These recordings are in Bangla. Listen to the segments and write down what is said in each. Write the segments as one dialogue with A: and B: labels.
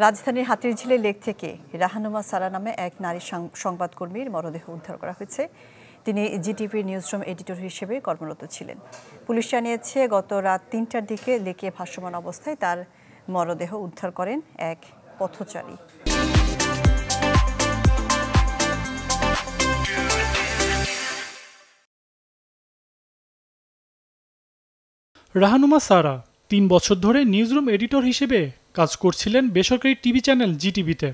A: রাজধানীর হাতিরঝিলের লেক থেকে রাহানুমা সারা নামে এক নারী সংবাদকর্মীর মরদেহ উদ্ধার করা হয়েছে। তিনি জিটিভির নিউজরুম এডিটর হিসেবে কর্মরত ছিলেন। পুলিশ জানিয়েছে, গত রাত ৩টার দিকে লেকে ভাসমান অবস্থায় তার মরদেহ উদ্ধার করেন এক পথচারী।
B: রাহানুমা সারা ৩ বছর ধরে নিউজরুম এডিটর হিসেবে কাজ করছিলেন বেসরকারি টিভি চ্যানেল জিটিভিতে।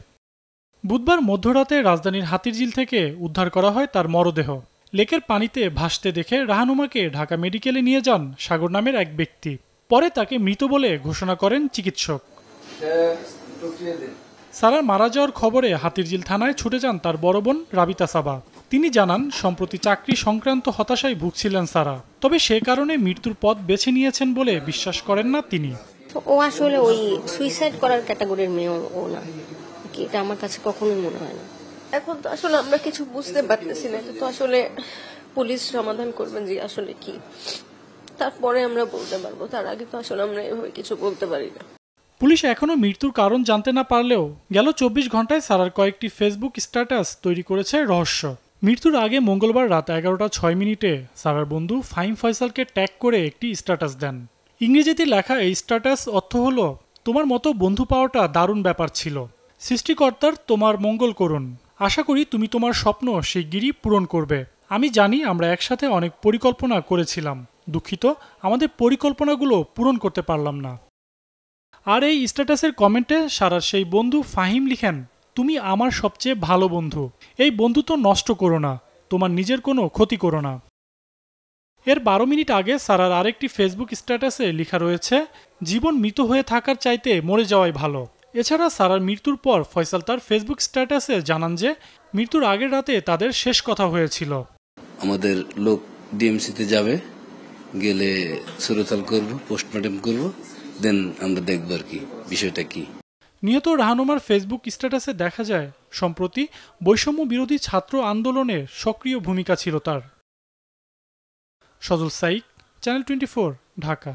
B: বুধবার মধ্যরাতে রাজধানীর হাতিরঝিল থেকে উদ্ধার করা হয় তার মরদেহ। লেকের পানিতে ভাসতে দেখে রাহানুমাকে ঢাকা মেডিকেলে নিয়ে যান সাগর নামের এক ব্যক্তি। পরে তাকে মৃত বলে ঘোষণা করেন চিকিৎসক। সারার মারা যাওয়ার খবরে হাতিরঝিল থানায় ছুটে যান তার বড় বোন রাবিতা সাবা। তিনি জানান, সম্প্রতি চাকরি সংক্রান্ত হতাশায় ভুগছিলেন সারা, তবে সে কারণে মৃত্যুর পথ বেছে নিয়েছেন বলে বিশ্বাস করেন না তিনি।
C: ও আসলে ওই সুইসাইড করার ক্যাটাগরির মেয়ে ও না, এটা আমার কাছে কখনোই মনে হয় না। এখন তো আসলে আমরা কিছু বুঝতে পারতেছি না, এটা তো আসলে পুলিশ সমাধান করবেন যে আসলে কি, তারপরে আমরা বলতে পারবো। তার আগে তো আসলে আমরা এভাবে কিছু বলতে পারি না।
B: পুলিশ এখনো মৃত্যুর কারণ জানতে না পারলেও গেল ২৪ ঘন্টায় সারার কয়েকটি ফেসবুক স্ট্যাটাস তৈরি করেছে রহস্য। মৃত্যুর আগে মঙ্গলবার রাত ১১টা ৬ মিনিটে সারার বন্ধু ফাহিম ফয়সালকে ট্যাগ করে একটি স্ট্যাটাস দেন। ইংরেজিতে লেখা এই স্ট্যাটাস অর্থ হলো, তোমার মতো বন্ধু পাওয়াটা দারুণ ব্যাপার ছিল। সৃষ্টিকর্তার তোমার মঙ্গল করুন। আশা করি তুমি তোমার স্বপ্ন শিগগিরই পূরণ করবে। আমি জানি আমরা একসাথে অনেক পরিকল্পনা করেছিলাম। দুঃখিত, আমাদের পরিকল্পনাগুলো পূরণ করতে পারলাম না। আর এই স্ট্যাটাসের কমেন্টে সারার সেই বন্ধু ফাহিম লিখেন, তুমি আমার সবচেয়ে ভালো বন্ধু। এই বন্ধুত্ব নষ্ট করো না, তোমার নিজের কোনো ক্ষতি করো না। এর ১২ মিনিট আগে সারার আরেকটি ফেসবুক স্ট্যাটাসে লেখা রয়েছে, জীবন মৃত হয়ে থাকার চাইতে মরে যাওয়াই ভালো। এছাড়া সারার মৃত্যুর পর ফয়সাল তার ফেসবুক স্ট্যাটাসে জানান যে মৃত্যুর আগের রাতে তাদের শেষ কথা হয়েছিল।
D: আমাদের লোক ডিএমসিতে যাবে, গেলে সুরতাল করব, পোস্টমর্টেম করব, দেন আমরা দেখব আর কি বিষয়টা কি।
B: নিহত রাহানুমার ফেসবুক স্ট্যাটাসে দেখা যায়, সম্প্রতি বৈষম্য বিরোধী ছাত্র আন্দোলনে সক্রিয় ভূমিকা ছিল তার। সজল সাইক, চ্যানেল 24, ঢাকা।